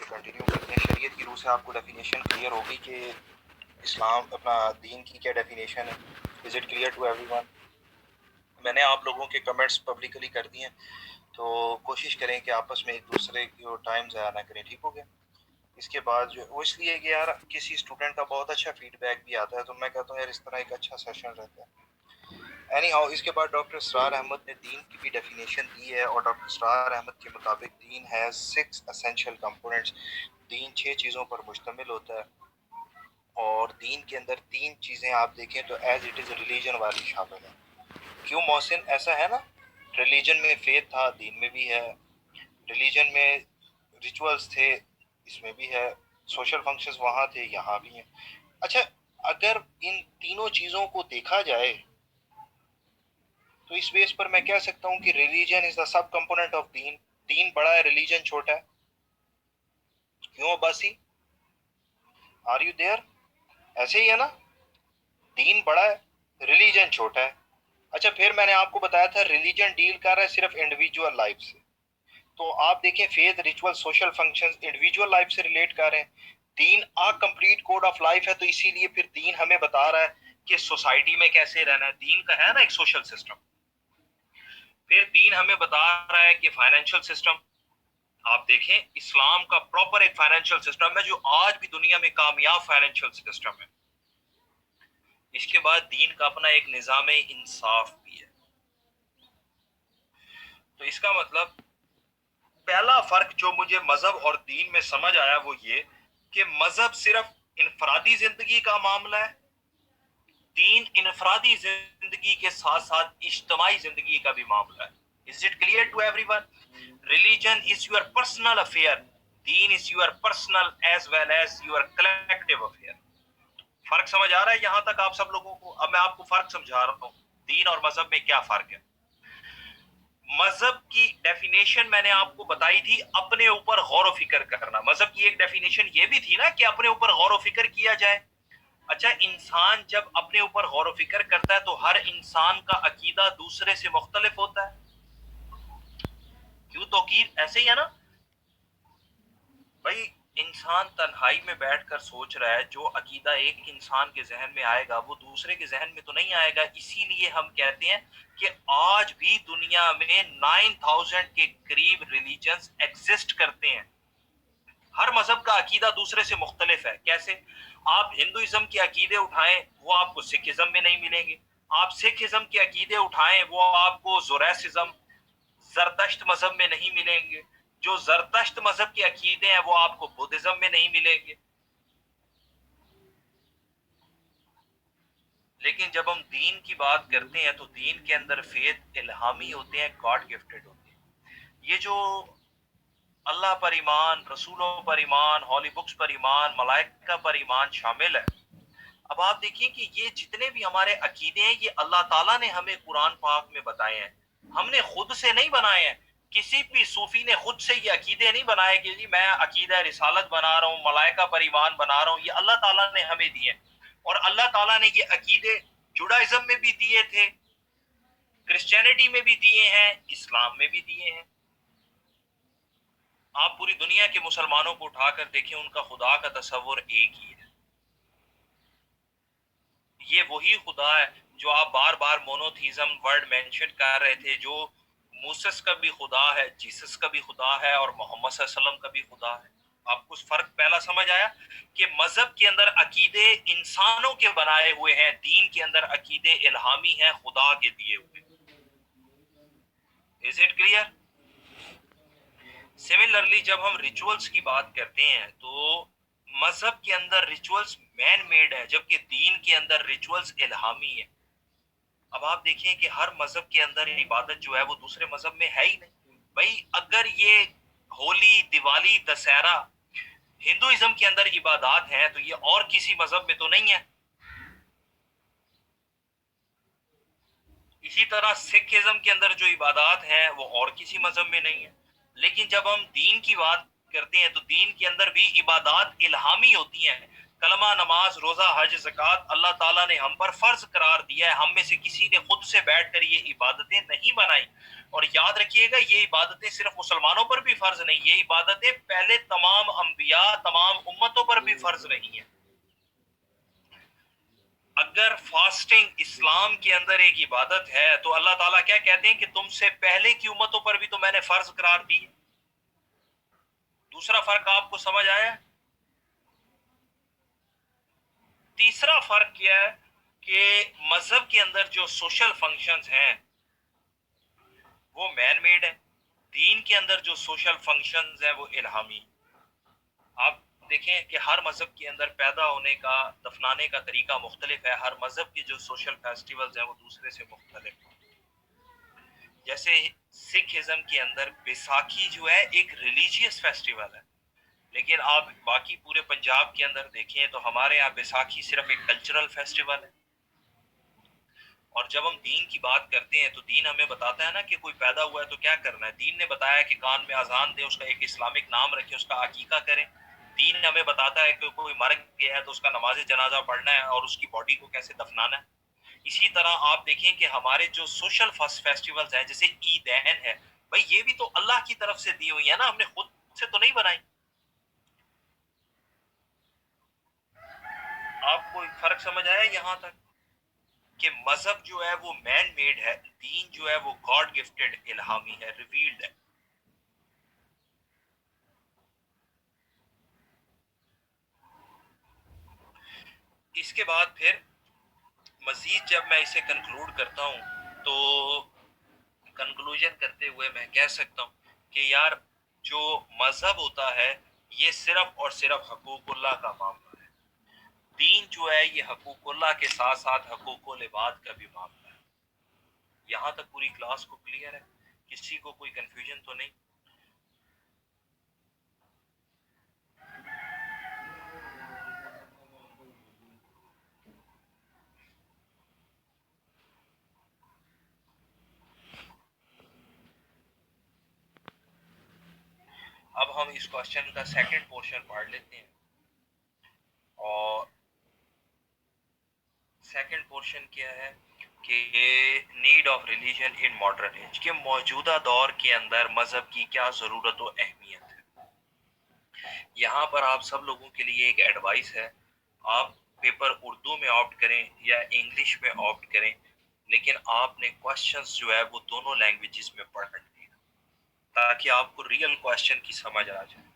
Continue کرتے ہیں. شریعت کی روح سے آپ کو ڈیفینیشن کلیئر ہوگی کہ اسلام اپنا دین کی کیا ڈیفینیشن ہے. Is it clear to everyone? میں نے آپ لوگوں کے کمنٹس پبلکلی کر دیے ہیں, تو کوشش کریں کہ آپس میں ایک دوسرے کو ٹائم ضائع نہ کریں. ٹھیک ہو گیا؟ اس کے بعد جو وہ اس لیے کہ یار کسی اسٹوڈنٹ کا بہت اچھا فیڈ بیک بھی آتا ہے, تو میں کہتا ہوں یار اس طرح ایک اچھا سیشن رہتا ہے. اینی ہاؤ, اس کے بعد ڈاکٹر اسرار احمد نے دین کی بھی ڈیفینیشن دی ہے, اور ڈاکٹر اسرار احمد کے مطابق دین ہیز 6 اسینشیل کمپوننٹس. دین 6 چیزوں پر مشتمل ہوتا ہے, اور دین کے اندر 3 چیزیں آپ دیکھیں تو ایز اٹ از ریلیجن والی شامل ہیں. کیوں محسن ایسا ہے نا؟ ریلیجن میں فیتھ تھا, دین میں بھی ہے. ریلیجن میں ریچولز تھے, اس میں بھی ہے. سوشل فنکشنز وہاں تھے, یہاں بھی ہیں. اچھا, اگر ان تینوں چیزوں کو دیکھا جائے تو اس بیس پر میں کہہ سکتا ہوں کہ religion is the sub component of دین. دین بڑا ہے, ریلیجن چھوٹا ہے. کیوں عباسی؟ Are you their? ایسے ہی ہے نا, دین بڑا ہے, ریلیجن چھوٹا ہے. اچھا, پھر میں نے آپ کو بتایا تھا ریلیجن ڈیل کر رہا ہے صرف انڈیویجول لائف سے, تو آپ دیکھیں faith, ritual, social functions individual life سے ریلیٹ کر رہے ہیں. دین آ کمپلیٹ کوڈ آف لائف ہے, تو اسی لیے پھر دین ہمیں بتا رہا ہے کہ سوسائٹی میں کیسے رہنا ہے. دین کا ہے نا ایک سوشل سسٹم. پھر دین ہمیں بتا رہا ہے کہ فائنینشیل سسٹم, آپ دیکھیں اسلام کا پراپر ایک فائنینشیل سسٹم ہے جو آج بھی دنیا میں کامیاب فائنینشیل سسٹم ہے. اس کے بعد دین کا اپنا ایک نظام انصاف بھی ہے. تو اس کا مطلب پہلا فرق جو مجھے مذہب اور دین میں سمجھ آیا وہ یہ کہ مذہب صرف انفرادی زندگی کا معاملہ ہے, دین انفرادی زندگی کے ساتھ ساتھ اجتماعی زندگی کا بھی معاملہ ہے. Is it clear to everyone? Religion is your personal affair. Deen is your personal as well as your collective affair. فرق سمجھ آ رہا ہے یہاں تک آپ سب لوگوں کو؟ اب میں آپ کو فرق سمجھا رہا ہوں, دین اور مذہب میں کیا فرق ہے. مذہب کی ڈیفینیشن میں نے آپ کو بتائی تھی, اپنے اوپر غور و فکر کرنا. مذہب کی ایک ڈیفینیشن یہ بھی تھی نا کہ اپنے اوپر غور و فکر کیا جائے. اچھا, انسان جب اپنے اوپر غور و فکر کرتا ہے تو ہر انسان کا عقیدہ دوسرے سے مختلف ہوتا ہے. کیوں توقیر ایسے ہی ہے نا بھائی. انسان تنہائی میں بیٹھ کر سوچ رہا ہے, جو عقیدہ ایک انسان کے ذہن میں آئے گا وہ دوسرے کے ذہن میں تو نہیں آئے گا. اسی لیے ہم کہتے ہیں کہ آج بھی دنیا میں 9000 کے قریب ریلیجنز ایگزسٹ کرتے ہیں. ہر مذہب کا عقیدہ دوسرے سے مختلف ہے. کیسے؟ آپ ہندوازم کے عقیدے اٹھائیں وہ آپ کو سکھ ازم میں نہیں ملیں گے. آپ سکھ ازم کے عقیدے اٹھائیں وہ آپ کو زوریسزم, زرتشت مذہب میں نہیں ملیں گے. جو زرتشت مذہب کے عقیدے ہیں وہ آپ کو بدھزم میں نہیں ملیں گے. لیکن جب ہم دین کی بات کرتے ہیں تو دین کے اندر فیتھ الہامی ہوتے ہیں, گاڈ گفٹڈ ہوتے ہیں. یہ جو اللہ پر ایمان, رسولوں پر ایمان, ہولی بکس پر ایمان, ملائکہ پر ایمان شامل ہے. اب آپ دیکھیں کہ یہ جتنے بھی ہمارے عقیدے ہیں یہ اللہ تعالیٰ نے ہمیں قرآن پاک میں بتائے ہیں, ہم نے خود سے نہیں بنائے ہیں. کسی بھی صوفی نے خود سے یہ عقیدے نہیں بنائے کہ جی میں عقیدہ رسالت بنا رہا ہوں, ملائکہ پر ایمان بنا رہا ہوں. یہ اللہ تعالیٰ نے ہمیں دیے, اور اللہ تعالیٰ نے یہ عقیدے جوڈائزم میں بھی دیے تھے, کرسچینٹی میں بھی دیے ہیں, اسلام میں بھی دیے ہیں. آپ پوری دنیا کے مسلمانوں کو اٹھا کر دیکھیں, ان کا خدا کا تصور ایک ہی ہے. یہ وہی خدا ہے جو آپ بار بار مونوتھیزم ورڈ مینشن کر رہے تھے, جو موسیس کا بھی خدا ہے, جیسس کا بھی خدا ہے, اور محمد صلی اللہ علیہ وسلم کا بھی خدا ہے. آپ کو فرق پہلا سمجھ آیا کہ مذہب کے اندر عقیدے انسانوں کے بنائے ہوئے ہیں, دین کے اندر عقیدے الہامی ہیں, خدا کے دیے ہوئے. Is it clear? سملرلی جب ہم ریچولز کی بات کرتے ہیں تو مذہب کے اندر ریچولز مین میڈ ہے, جبکہ دین کے اندر ریچولز الہامی ہے. اب آپ دیکھیں کہ ہر مذہب کے اندر عبادت جو ہے وہ دوسرے مذہب میں ہے ہی نہیں. بھائی اگر یہ ہولی, دیوالی, دسہرہ ہندوازم کے اندر عبادات ہیں تو یہ اور کسی مذہب میں تو نہیں ہے. اسی طرح سکھ ازم کے اندر جو عبادات ہیں وہ اور کسی مذہب میں نہیں ہے. لیکن جب ہم دین کی بات کرتے ہیں تو دین کے اندر بھی عبادات الہامی ہوتی ہیں, کلمہ، نماز، روزہ، حج، زکوٰۃ اللہ تعالیٰ نے ہم پر فرض قرار دیا ہے. ہم میں سے کسی نے خود سے بیٹھ کر یہ عبادتیں نہیں بنائی. اور یاد رکھیے گا یہ عبادتیں صرف مسلمانوں پر بھی فرض نہیں، یہ عبادتیں پہلے تمام انبیاء، تمام امتوں پر بھی فرض رہی ہیں. اگر فاسٹنگ اسلام کے اندر ایک عبادت ہے تو اللہ تعالیٰ کیا کہتے ہیں کہ تم سے پہلے کی امتوں پر بھی تو میں نے فرض قرار دی. دوسرا فرق آپ کو سمجھ آیا؟ تیسرا فرق کیا ہے کہ مذہب کے اندر جو سوشل فنکشنز ہیں وہ مین میڈ ہیں، دین کے اندر جو سوشل فنکشنز ہیں وہ الہامی. آپ دیکھیں کہ ہر مذہب کے اندر پیدا ہونے کا، دفنانے کا طریقہ مختلف ہے. ہر مذہب کے جو سوشل فیسٹیولز ہیں وہ دوسرے سے مختلف ہیں. جیسے سکھ ازم کے اندر بیساکھی جو ہے ایک ریلیجیس فیسٹیول ہے، لیکن آپ باقی پورے پنجاب کے اندر دیکھیں تو ہمارے یہاں بیساکھی صرف ایک کلچرل فیسٹیول ہے. اور جب ہم دین کی بات کرتے ہیں تو دین ہمیں بتاتا ہے نا کہ کوئی پیدا ہوا ہے تو کیا کرنا ہے. دین نے بتایا کہ کان میں اذان دیں، اس کا ایک اسلامک نام رکھیں، اس کا عقیقہ کریں. دین ہمیں بتاتا ہے کہ کوئی مر گیا ہے تو اس کا نماز جنازہ پڑھنا ہے اور اس کی باڈی کو کیسے دفنانا ہے. اسی طرح آپ دیکھیں کہ ہمارے جو سوشل فیسٹیولز ہیں جیسے عیدین ہے، بھائی یہ بھی تو اللہ کی طرف سے دی ہوئی ہے نا، ہم نے خود سے تو نہیں بنائی. آپ کو فرق سمجھ آیا یہاں تک کہ مذہب جو ہے وہ مین میڈ ہے، دین جو ہے وہ گاڈ گفٹڈ الہامی ہے، ریویلڈ ہے. اس کے بعد پھر مزید جب میں اسے کنکلوڈ کرتا ہوں تو کنکلوژن کرتے ہوئے میں کہہ سکتا ہوں کہ یار جو مذہب ہوتا ہے یہ صرف اور صرف حقوق اللہ کا معاملہ ہے. دین جو ہے یہ حقوق اللہ کے ساتھ ساتھ حقوق العباد کا بھی معاملہ ہے. یہاں تک پوری کلاس کو کلیئر ہے؟ کسی کو کوئی کنفیوژن تو نہیں؟ اب ہم اس کوشچن کا سیکنڈ پورشن پڑھ لیتے ہیں. اور سیکنڈ پورشن کیا ہے کہ need of religion in modern age, کہ موجودہ دور کے اندر مذہب کی کیا ضرورت و اہمیت ہے. یہاں پر آپ سب لوگوں کے لیے ایک ایڈوائس ہے، آپ پیپر اردو میں آپٹ کریں یا انگلش میں آپٹ کریں، لیکن آپ نے کوشچنز جو ہے وہ دونوں لینگویجز میں پڑھنے ہیں تاکہ آپ کو ریئل کوشچن کی سمجھ آ جائے.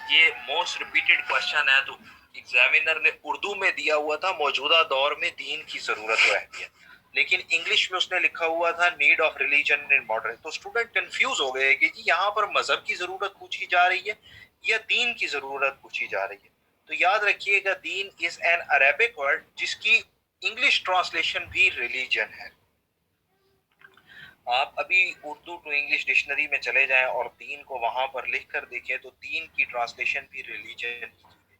یہ موسٹ ریپیٹڈ کوشچن ہے تو ایگزامینر نے اردو میں دیا ہوا تھا موجودہ دور میں دین کی ضرورت و اہمیت، لیکن انگلش میں اس نے لکھا ہوا تھا need of religion in modern. تو اسٹوڈنٹ کنفیوز ہو گئے کہ جی یہاں پر مذہب کی ضرورت پوچھی جا رہی ہے یا دین کی ضرورت پوچھی جا رہی ہے. تو یاد رکھیے گا دین از این عربک ورڈ جس کی انگلش ٹرانسلیشن بھی ریلیجن ہے. آپ ابھی اردو ٹو انگلش ڈکشنری میں چلے جائیں اور دین کو وہاں پر لکھ کر دیکھیں تو دین کی ٹرانسلیشن بھی ریلیجن کی ہے.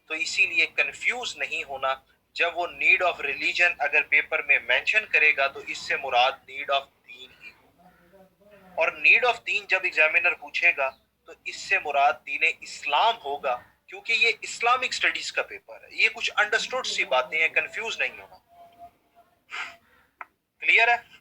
تو اسی لیے کنفیوز نہیں ہونا. جب وہ نیڈ آف ریلیجن اگر پیپر میں مینشن کرے گا تو اس سے مراد نیڈ آف دین ہی ہوگا، اور نیڈ آف دین جب ایگزامینر پوچھے گا تو اس سے مراد دین اسلام ہوگا، کیونکہ یہ اسلامک سٹڈیز کا پیپر ہے. یہ کچھ انڈرسٹوڈ سی باتیں ہیں، کنفیوز نہیں ہونا. کلیئر ہے؟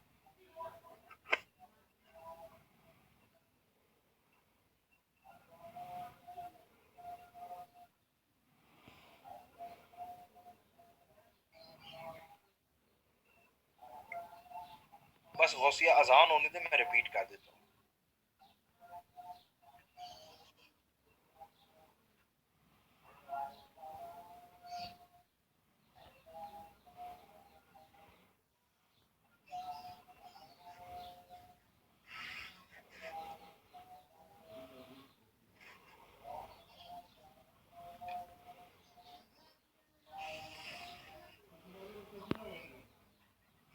بس غوثیہ اذان ہونے دے، میں ریپیٹ کر دیتا ہوں.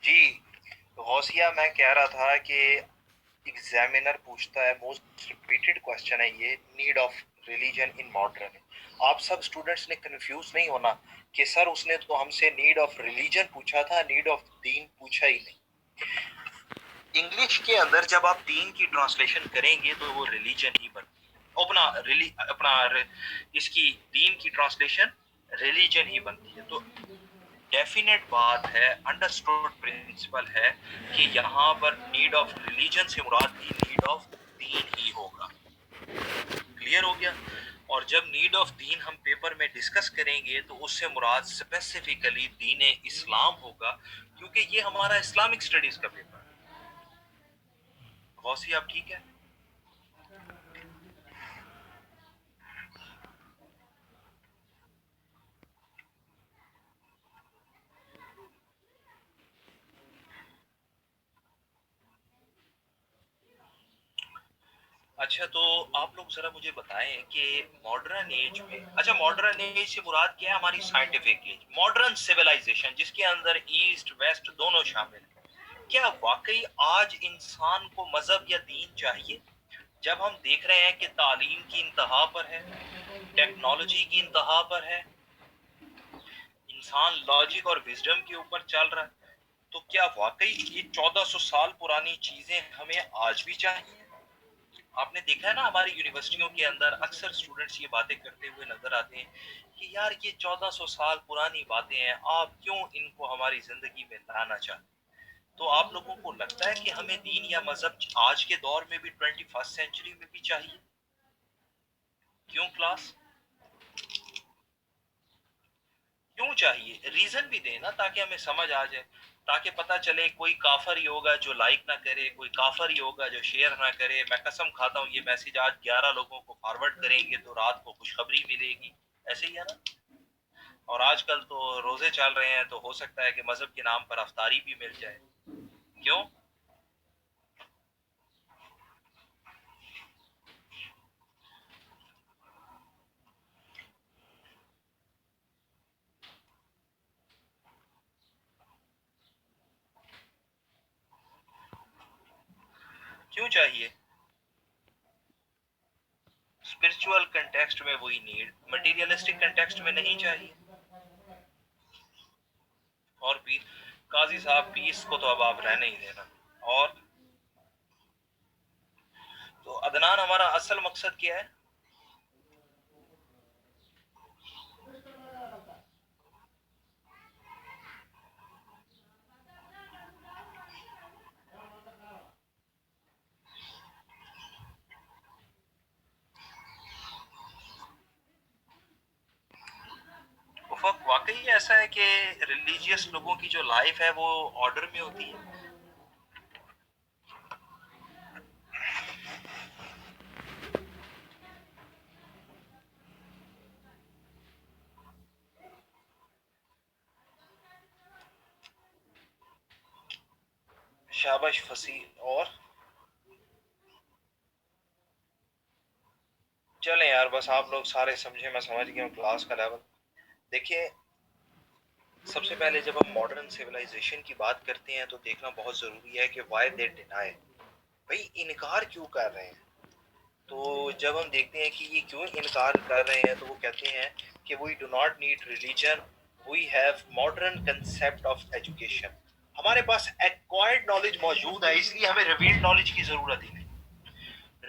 جی غوثیہ میں کہہ رہا تھا کہ ایگزامینر پوچھتا ہے، موسٹ ریپیٹڈ کوشچن ہے یہ، need of religion in modern. آپ سب اسٹوڈنٹس نے کنفیوز نہیں ہونا کہ سر اس نے تو ہم سے نیڈ آف ریلیجن پوچھا تھا، نیڈ آف دین پوچھا ہی نہیں. انگلش کے اندر جب آپ دین کی ٹرانسلیشن کریں گے تو وہ ریلیجن ہی بنتی ہے. اس کی دین کی ٹرانسلیشن ریلیجن ہی بنتی ہے. تو ڈیفینیٹ بات ہے, انڈرسٹوڈ پرنسپل ہے کہ یہاں پر نیڈ آف ریلیجن سے مراد بھی نیڈ آف دین ہی ہوگا. کلیئر ہو گیا؟ اور جب نیڈ آف دین ہم پیپر میں ڈسکس کریں گے تو اس سے مراد اسپیسیفکلی دین اسلام ہوگا, کیونکہ یہ ہمارا اسلامک اسٹڈیز کا پیپر ہے. غوثی آپ ٹھیک ہے؟ اچھا, تو آپ لوگ ذرا مجھے بتائیں کہ ماڈرن ایج میں, اچھا ماڈرن ایج سے مراد کیا ہے؟ ہماری سائنٹیفک ایج, ماڈرن سویلائزیشن جس کے اندر ایسٹ ویسٹ دونوں شامل ہیں. کیا واقعی آج انسان کو مذہب یا دین چاہیے؟ جب ہم دیکھ رہے ہیں کہ تعلیم کی انتہا پر ہے, ٹیکنالوجی کی انتہا پر ہے, انسان لاجک اور وزڈم کے اوپر چل رہا ہے, تو کیا واقعی یہ 1400 سال پرانی چیزیں ہمیں آج بھی چاہیے؟ آپ نے دیکھا ہے نا ہماری یونیورسٹیوں کے اندر اکثر اسٹوڈنٹس یہ باتیں کرتے ہوئے نظر آتے ہیں کہ یار یہ 1400 سال پرانی باتیں ہیں, آپ کیوں ان کو ہماری زندگی میں لانا چاہتے؟ تو آپ لوگوں کو لگتا ہے کہ ہمیں دین یا مذہب آج کے دور میں بھی 21 سینچری میں بھی چاہیے؟ کیوں کلاس؟ کیوں چاہیے؟ ریزن بھی دینا تاکہ ہمیں سمجھ آ جائے, تاکہ پتہ چلے کوئی کافر ہی ہوگا جو لائک نہ کرے, کوئی کافر ہی ہوگا جو شیئر نہ کرے. میں قسم کھاتا ہوں یہ میسج آج 11 لوگوں کو فارورڈ کریں گے تو رات کو خوشخبری ملے گی. ایسے ہی ہے نا؟ اور آج کل تو روزے چل رہے ہیں, تو ہو سکتا ہے کہ مذہب کے نام پر افطاری بھی مل جائے. کیوں؟ کیوں چاہیے؟ اسپرچول کنٹیکسٹ میں وہی نیڈ, مٹیریلسٹک کنٹیکسٹ میں نہیں چاہیے. اور پیس, قاضی صاحب پیس کو تو اب آپ رہنے ہی دینا. اور تو عدنان ہمارا اصل مقصد کیا ہے؟ افق, واقعی ایسا ہے کہ ریلیجیس لوگوں کی جو لائف ہے وہ آرڈر میں ہوتی ہے؟ شابش فصیح. اور چلیں یار, بس آپ لوگ سارے سمجھے, میں سمجھ گیا ہوں کلاس کا لیول. دیکھیے, سب سے پہلے جب ہم ماڈرن سویلائزیشن کی بات کرتے ہیں تو دیکھنا بہت ضروری ہے کہ وائی دے ڈینائی, بھئی انکار کیوں کر رہے ہیں. تو جب ہم دیکھتے ہیں کہ یہ کیوں انکار کر رہے ہیں, تو وہ کہتے ہیں کہ we do not need religion, we have modern concept of education. ہمارے پاس ایکوائرڈ نالج موجود ہے, اس لیے ہمیں ریویلڈ نالج کی ضرورت ہی نہیں.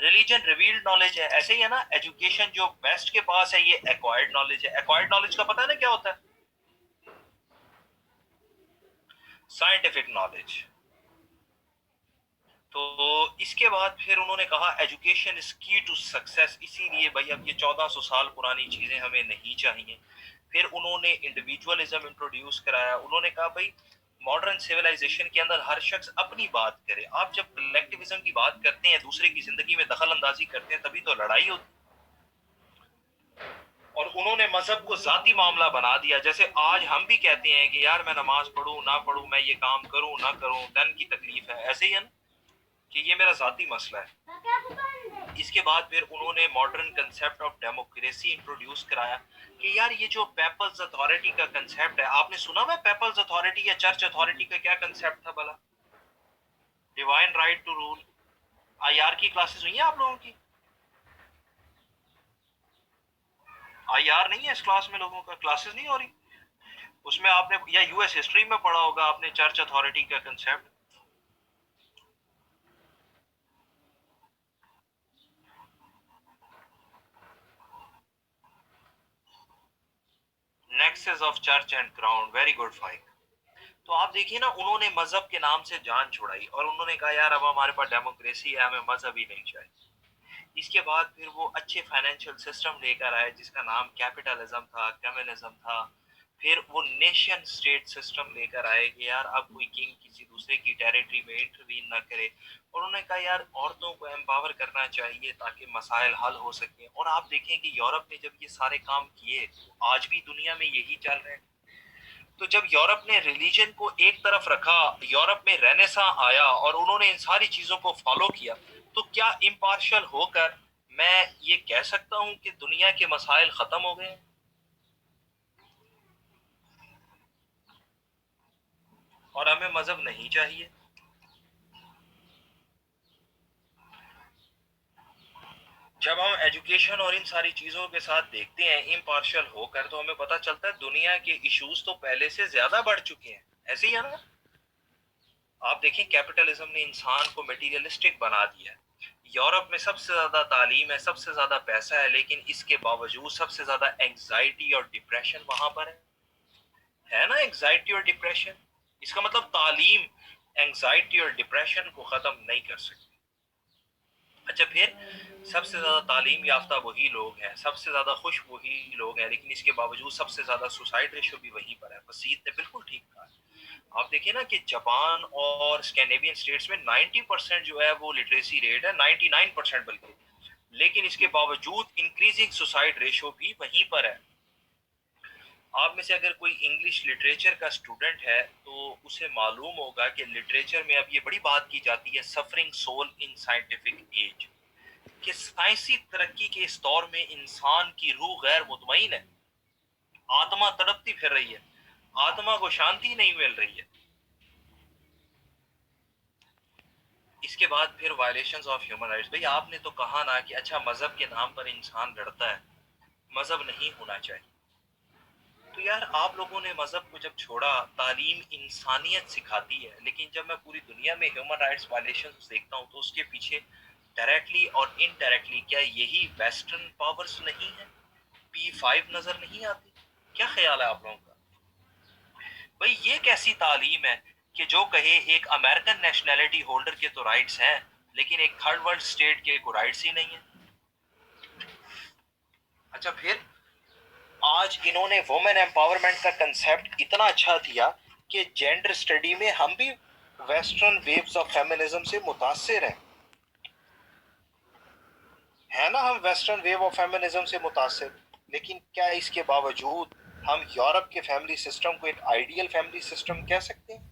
ریلیجن ریویلڈ نالج ہے, ایسے ہی ہے نا ایجوکیشن جو ویسٹ کے پاس ہے یہ ایکوائرڈ نالج ہے. ایکوائرڈ نالج کا پتہ ہے نا کیا ہوتا ہے؟ Scientific knowledge. تو اس کے بعد پھر انہوں نے کہا ایجوکیشن از کی ٹو سکسیس, اسی لیے بھائی اب یہ 1400 سال پرانی چیزیں ہمیں نہیں چاہیے. پھر انہوں نے انڈیویجولزم انٹروڈیوس کرایا. انہوں نے کہا بھائی ماڈرن سیولائزیشن کے اندر ہر شخص اپنی بات کرے. آپ جب کلیکٹیوزم کی بات کرتے ہیں, دوسرے کی زندگی میں دخل اندازی کرتے ہیں, تبھی تو لڑائی ہوتی. اور انہوں نے مذہب کو ذاتی معاملہ بنا دیا. جیسے آج ہم بھی کہتے ہیں کہ یار میں نماز پڑھوں نہ پڑھوں, میں یہ کام کروں نہ کروں, دن کی تکلیف ہے. ایسے ہی ہے نا کہ یہ میرا ذاتی مسئلہ ہے. اس کے بعد پھر انہوں نے modern concept of democracy introduce کرایا کہ یار یہ جو پیپلز اتھارٹی کا کنسیپٹ ہے, آپ نے سنا ہوا پیپلز اتھارٹی یا چرچ اتھارٹی کا کیا کنسیپٹ تھا بھلا؟ Divine right to rule. I R کی کلاسز ہوئی ہیں آپ لوگوں کی؟ آئی آر نہیں ہے اس کلاس میں, لوگوں کا کلاسز نہیں ہو رہی. اس میں آپ نے یا یو ایس ہسٹری میں پڑھا ہوگا آپ نے چرچ اتھارٹی کا concept. Nexus of church and crown. Very good فائنگ. تو آپ دیکھیے نا, انہوں نے مذہب کے نام سے جان چھڑائی اور انہوں نے کہا یار اب ہمارے پاس ڈیموکریسی ہے, ہمیں مذہب ہی نہیں چاہیے. اس کے بعد پھر وہ اچھے فائنینشیل سسٹم لے کر آئے جس کا نام کیپٹلزم تھا, کمیونزم تھا. پھر وہ نیشن اسٹیٹ سسٹم لے کر آئے کہ یار اب کوئی کنگ کسی دوسرے کی ٹیریٹری میں انٹروین نہ کرے. اور انہوں نے کہا یار عورتوں کو امپاور کرنا چاہیے تاکہ مسائل حل ہو سکیں. اور آپ دیکھیں کہ یورپ نے جب یہ سارے کام کیے, آج بھی دنیا میں یہی چل رہے ہیں. تو جب یورپ نے ریلیجن کو ایک طرف رکھا, یورپ میں رینیساں آیا اور انہوں نے ان ساری چیزوں کو فالو کیا, تو کیا امپارشل ہو کر میں یہ کہہ سکتا ہوں کہ دنیا کے مسائل ختم ہو گئے ہیں؟ اور ہمیں مذہب نہیں چاہیے. جب ہم ایجوکیشن اور ان ساری چیزوں کے ساتھ دیکھتے ہیں امپارشل ہو کر, تو ہمیں پتہ چلتا ہے دنیا کے ایشوز تو پہلے سے زیادہ بڑھ چکے ہیں. ایسے ہی ہے نا. آپ دیکھیں کیپٹلزم نے انسان کو میٹیریلسٹک بنا دیا ہے. یورپ میں سب سے زیادہ تعلیم ہے, سب سے زیادہ پیسہ ہے, لیکن اس کے باوجود سب سے زیادہ اینگزائٹی اور ڈپریشن وہاں پر ہے نا. اینگزائٹی اور ڈپریشن, اس کا مطلب تعلیم اینگزائٹی اور ڈپریشن کو ختم نہیں کر سکتی. اچھا, پھر سب سے زیادہ تعلیم یافتہ وہی لوگ ہیں, سب سے زیادہ خوش وہی لوگ ہیں, لیکن اس کے باوجود سب سے زیادہ سوسائڈ ریشو بھی وہیں پر ہے. وسیط نے بالکل ٹھیک کہا. آپ دیکھیں نا کہ جاپان اور اسکینڈینیوین اسٹیٹس میں 90% جو ہے وہ لٹریسی ریٹ ہے, 99% بلکہ, لیکن اس کے باوجود انکریزنگ سوسائڈ ریشو بھی وہیں پر ہے. آپ میں سے اگر کوئی انگلش لٹریچر کا اسٹوڈنٹ ہے تو اسے معلوم ہوگا کہ لٹریچر میں اب یہ بڑی بات کی جاتی ہے, suffering soul in scientific age, کہ سائنسی ترقی کے اس دور میں انسان کی روح غیر مطمئن ہے, آتما تڑپتی پھر رہی ہے, آتما کو شانتی نہیں مل رہی ہے. اس کے بعد پھر وائلیشنز آف ہیومن رائٹس. بھئی آپ نے تو کہا نا کہ اچھا مذہب کے نام پر انسان لڑتا ہے, مذہب نہیں ہونا چاہیے. تو یار آپ لوگوں نے مذہب کو جب چھوڑا, تعلیم انسانیت سکھاتی ہے, لیکن جب میں پوری دنیا میں ہیومن رائٹس وائلیشنز دیکھتا ہوں تو اس کے پیچھے ڈائریکٹلی اور انڈائریکٹلی کیا یہی ویسٹرن پاورز نہیں ہیں؟ P5 نظر نہیں آتی؟ کیا خیال ہے آپ لوگوں کا؟ بھئی یہ کیسی تعلیم ہے کہ جو کہے ایک امریکن نیشنلٹی ہولڈر کے تو رائٹس ہیں, لیکن ایک تھرڈ ورلڈ سٹیٹ کے کوئی رائٹس ہی نہیں ہیں. اچھا, پھر آج انہوں نے وومن امپاورمنٹ کا کنسیپٹ اتنا اچھا دیا کہ جینڈر اسٹڈی میں ہم بھی ویسٹرن ویوز آف فیمنزم سے متاثر ہیں. ہے نا, ہم ویسٹرن ویو آف فیمنزم سے متاثر, لیکن کیا اس کے باوجود ہم یورپ کے فیملی سسٹم کو ایک آئیڈیل فیملی سسٹم کہہ سکتے ہیں؟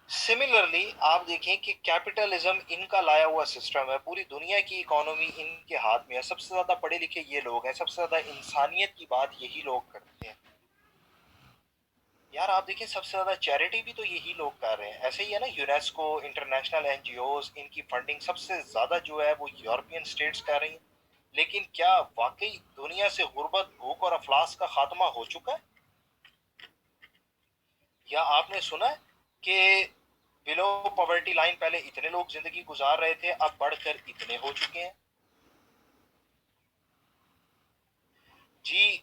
سملرلی آپ دیکھیں کہ کیپٹلزم ان کا لایا ہوا سسٹم ہے, پوری دنیا کی اکانومی ان کے ہاتھ میں ہے, سب سے زیادہ پڑھے لکھے یہ لوگ ہیں, سب سے زیادہ انسانیت کی بات یہی لوگ کرتے ہیں. یار آپ دیکھیں سب سے زیادہ چیریٹی بھی تو یہی لوگ کر رہے ہیں. ایسے ہی ہے نا, UNESCO, international N G Os, ان کی فنڈنگ سب سے زیادہ جو ہے وہ یورپین سٹیٹس کر رہی ہیں. لیکن کیا واقعی دنیا سے غربت, بھوک اور افلاس کا خاتمہ ہو چکا ہے؟ یا آپ نے سنا ہے کہ بلو پاورٹی لائن پہلے اتنے لوگ زندگی گزار رہے تھے, اب بڑھ کر اتنے ہو چکے ہیں؟ جی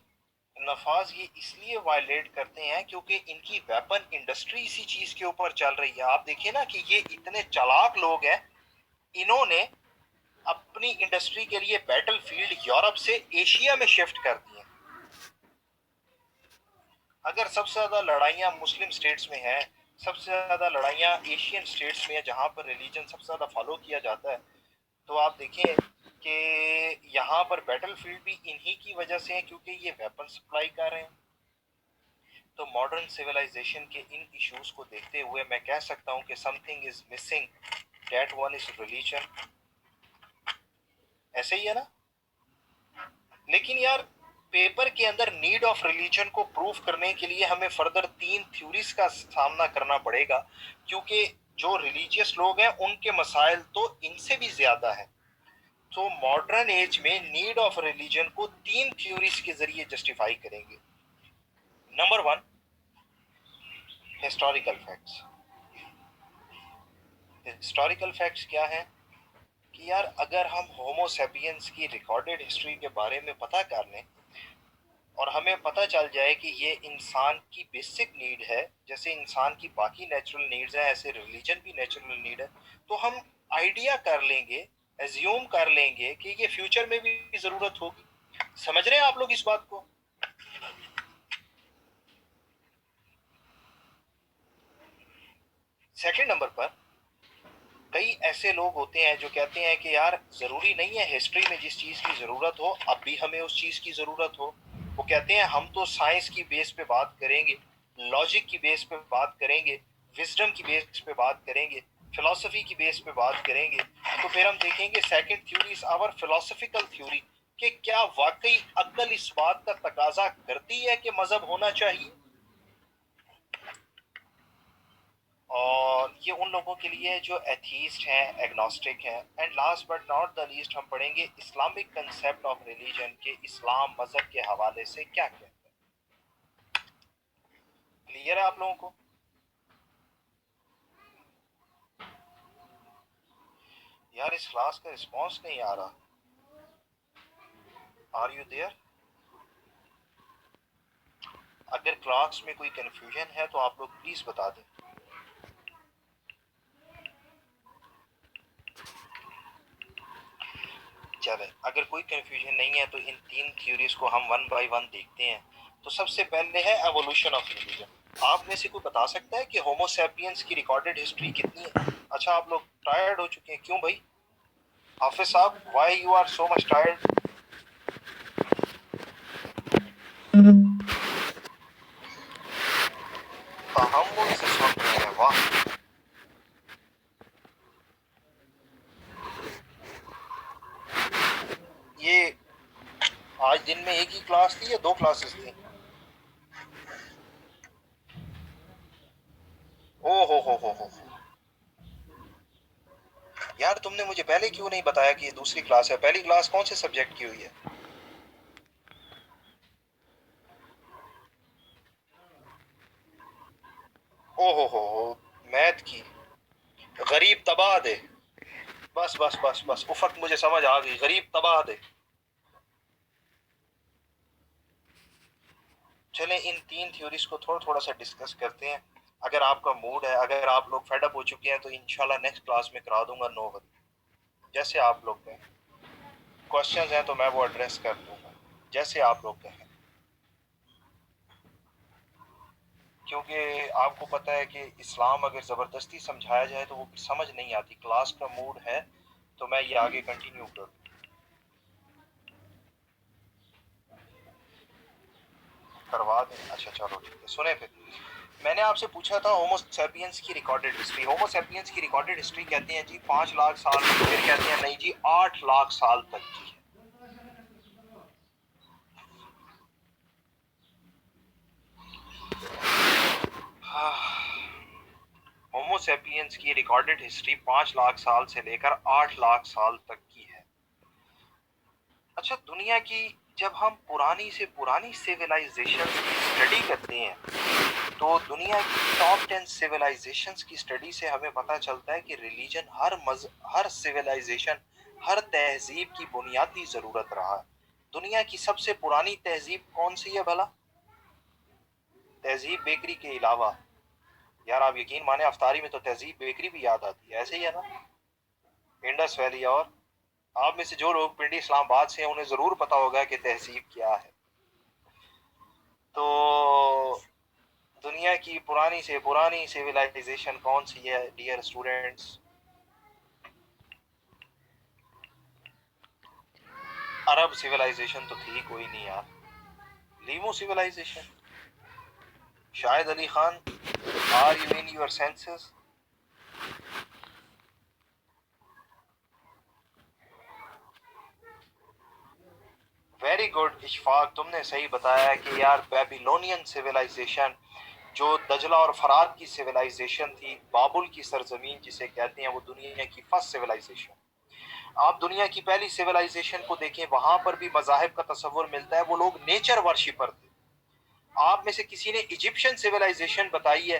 نفاذ یہ اس لیے وائلیٹ کرتے ہیں کیونکہ ان کی ویپن انڈسٹری اسی چیز کے اوپر چل رہی ہے. آپ دیکھیں نا کہ یہ اتنے چالاک لوگ ہیں, انہوں نے اپنی انڈسٹری کے لیے بیٹل فیلڈ یورپ سے ایشیا میں شفٹ کر دی ہیں. اگر سب سے زیادہ لڑائیاں مسلم سٹیٹس میں ہیں, سب سے زیادہ لڑائیاں ایشین سٹیٹس میں ہیں جہاں پر ریلیجن سب سے زیادہ فالو کیا جاتا ہے, تو آپ دیکھیں کہ یہاں پر بیٹل فیلڈ بھی انہی کی وجہ سے ہیں کیونکہ یہ ویپن سپلائی کر رہے ہیں. تو ماڈرن سویلائزیشن کے ان ایشوز کو دیکھتے ہوئے میں کہہ سکتا ہوں کہ some thing is missing, that one is religion. ایسے ہی ہے نا. لیکن یار پیپر کے اندر نیڈ آف ریلیجن کو پروف کرنے کے لیے ہمیں فردر 3 تھیوریز کا سامنا کرنا پڑے گا, کیونکہ جو ریلیجیس لوگ ہیں ان کے مسائل تو ان سے بھی زیادہ ہیں. تو ماڈرن ایج میں نیڈ آف ریلیجن کو 3 تھیوریز کے ذریعے جسٹیفائی کریں گے. Number 1, historical facts. Historical facts کیا ہیں کہ یار اگر ہم ہومو سیپینس کی ریکارڈڈ ہسٹری کے بارے میں پتہ کر لیں اور ہمیں پتہ چل جائے کہ یہ انسان کی بیسک نیڈ ہے، جیسے انسان کی باقی نیچرل نیڈز ہیں ایسے ریلیجن بھی نیچرل نیڈ ہے، تو ہم آئیڈیا کر لیں گے، ایزیوم کر لیں گے کہ یہ فیوچر میں بھی ضرورت ہوگی۔ سمجھ رہے ہیں آپ لوگ اس بات کو؟ سیکنڈ نمبر پر کئی ایسے لوگ ہوتے ہیں جو کہتے ہیں کہ یار ضروری نہیں ہے ہسٹری میں جس چیز کی ضرورت ہو اب بھی ہمیں اس چیز کی ضرورت ہو۔ وہ کہتے ہیں ہم تو سائنس کی بیس پہ بات کریں گے، لاجک کی بیس پہ بات کریں گے، وزڈم کی بیس پہ بات کریں گے، فلسفی کی بیس پہ بات کریں گے۔ تو پھر ہم دیکھیں گے second theory is our philosophical theory, کہ کیا واقعی عقل اس بات کا تقاضا کرتی ہے کہ مذہب ہونا چاہیے؟ اور یہ ان لوگوں کے لیے جو ایتھیسٹ ہیں، ایگنوسٹک ہیں۔ And last but not the least ہم پڑھیں گے اسلامک کنسیپٹ آف ریلیجن، کہ اسلام مذہب کے حوالے سے کیا کہتا ہے۔ کلیئر ہے آپ لوگوں کو؟ یار اس کلاس کا رسپانس نہیں آ رہا۔ Are you there? اگر کلاس میں کوئی کنفیوژن ہے تو آپ لوگ پلیز بتا دیں۔ چلیں اگر کوئی کنفیوژن نہیں ہے تو ان تین تھیوریز کو ہم ون بائی ون دیکھتے ہیں۔ تو سب سے پہلے ہے ایوولوشن آف ریلیجن۔ آپ میں سے کوئی بتا سکتا ہے کہ ہومو سیپینس کی ریکارڈڈ ہسٹری کتنی ہے؟ اچھا آپ لوگ ٹائرڈ ہو چکے ہیں، کیوں بھائی؟ حافظ صاحب why you are so much tired? تحمل سے سن رہے ہیں، واہ۔ یہ آج دن میں ایک ہی کلاس تھی یا دو کلاسز تھیں؟ او ہو یار تم نے مجھے پہلے کیوں نہیں بتایا کہ یہ دوسری کلاس ہے؟ پہلی کلاس کون سے سبجیکٹ کی ہوئی ہے؟ او ہو میتھ کی۔ غریب تباہ دے۔ بس افق مجھے سمجھ آ گئی، غریب تباہ دے۔ چلیں ان تین تھیوریز کو تھوڑا سا ڈسکس کرتے ہیں۔ اگر آپ کا موڈ ہے، اگر آپ لوگ فیڈ اپ ہو چکے ہیں تو انشاءاللہ نیکسٹ کلاس میں کرا دوں گا 9 بجے، جیسے آپ لوگ کہیں۔ کوشچنز ہیں تو میں وہ ایڈریس کر دوں گا جیسے آپ لوگ کہیں، کیونکہ آپ کو پتہ ہے کہ اسلام اگر زبردستی سمجھایا جائے تو وہ سمجھ نہیں آتی۔ کلاس کا موڈ ہے تو میں یہ آگے کنٹینیو کروں۔ کروا دیں؟ اچھا چلو ٹھیک ہے۔ سنیں پھر میں نے آپ سے پوچھا تھا ہومو سیپینس کی ریکارڈڈ ہسٹری۔ ہومو سیپینس کی ریکارڈڈ ہسٹری کہتے ہیں جی 5 لاکھ سال کی، پھر کہتے ہیں نہیں جی 8 لاکھ سال تک کی ہے۔ ہومو سیپینس کی ریکارڈڈ ہسٹری 5 لاکھ سال سے لے کر 8 لاکھ سال تک کی ہے۔ اچھا دنیا کی جب ہم پرانی سے پرانی سیولائزیشن کی اسٹڈی کرتے ہیں تو دنیا کی ٹاپ 10 سیولائزیشنز کی اسٹڈی سے ہمیں پتہ چلتا ہے کہ ریلیجن ہر سیولائزیشن، ہر تہذیب کی بنیادی ضرورت رہا ہے۔ دنیا کی سب سے پرانی تہذیب کون سی ہے بھلا؟ تہذیب بیکری کے علاوہ؟ یار آپ یقین مانے افطاری میں تو تہذیب بیکری بھی یاد آتی ہے، ایسے ہی ہے نا؟ Indus valley. اور آپ میں سے جو لوگ پنڈی اسلام آباد سے ہیں انہیں ضرور پتا ہوگا کہ تہذیب کیا ہے۔ تو دنیا کی پرانی سے پرانی سیولائزیشن کون سی ہے ڈیئر اسٹوڈنٹس؟ عرب سیولائزیشن تو تھی کوئی نہیں یار۔ لیمو civilization? Shahid Ali Khan are you in your senses? Very good Ashfaq, تم نے صحیح بتایا کہ یار بیبیلونین سیولائزیشن جو دجلہ اور فرات کی سیولائزیشن تھی، بابل کی سرزمین جسے کہتے ہیں، وہ دنیا کی فرسٹ سیولائزیشن۔ آپ دنیا کی پہلی سیولائزیشن کو دیکھیں، وہاں پر بھی مذاہب کا تصور ملتا ہے، وہ لوگ نیچر ورشپر تھے۔ آپ میں سے کسی نے ایجپشن سیولائزیشن بتائی ہے؟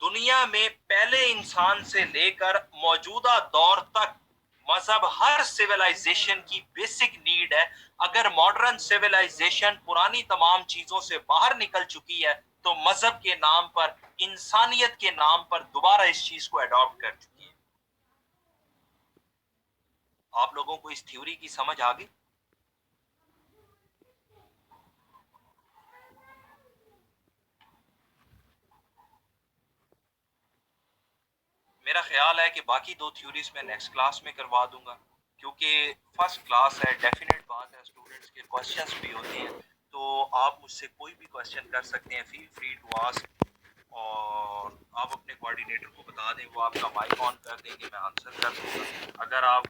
دنیا میں پہلے انسان سے لے کر موجودہ دور تک مذہب ہر سویلائزیشن کی بیسک نیڈ ہے. اگر ماڈرن سویلائزیشن پرانی تمام چیزوں سے باہر نکل چکی ہے تو مذہب کے نام پر، انسانیت کے نام پر دوبارہ اس چیز کو اڈاپٹ کر چکی ہے. آپ لوگوں کو اس تھیوری کی سمجھ آ گئی؟ میرا خیال ہے کہ باقی دو تھیوریز میں نیکسٹ کلاس میں کروا دوں گا، کیونکہ فرسٹ کلاس ہے. ڈیفینیٹ بات ہے اسٹوڈنٹس کے کوشچنس بھی ہوتے ہیں، تو آپ مجھ سے کوئی بھی کوشچن کر سکتے ہیں. فیل فری ٹو آسک، اور آپ اپنے کوآرڈینیٹر کو بتا دیں، وہ آپ کا مائک آن کر دیں گے، میں آنسر کر دوں گا. اگر آپ